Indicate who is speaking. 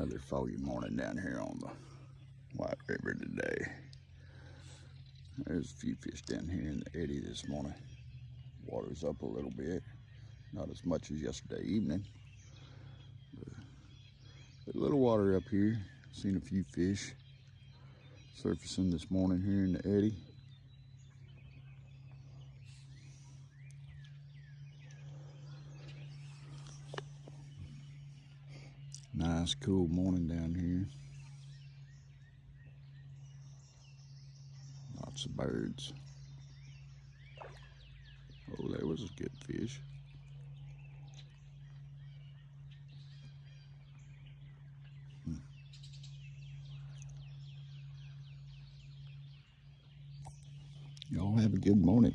Speaker 1: Another foggy morning down here on the White River today. There's a few fish down here in the eddy this morning. Water's up a little bit, not as much as yesterday evening, but a little water up here. Seen a few fish surfacing this morning here in the eddy. Nice cool morning down here. Lots of birds. Oh, there was a good fish. Y'all have a good morning.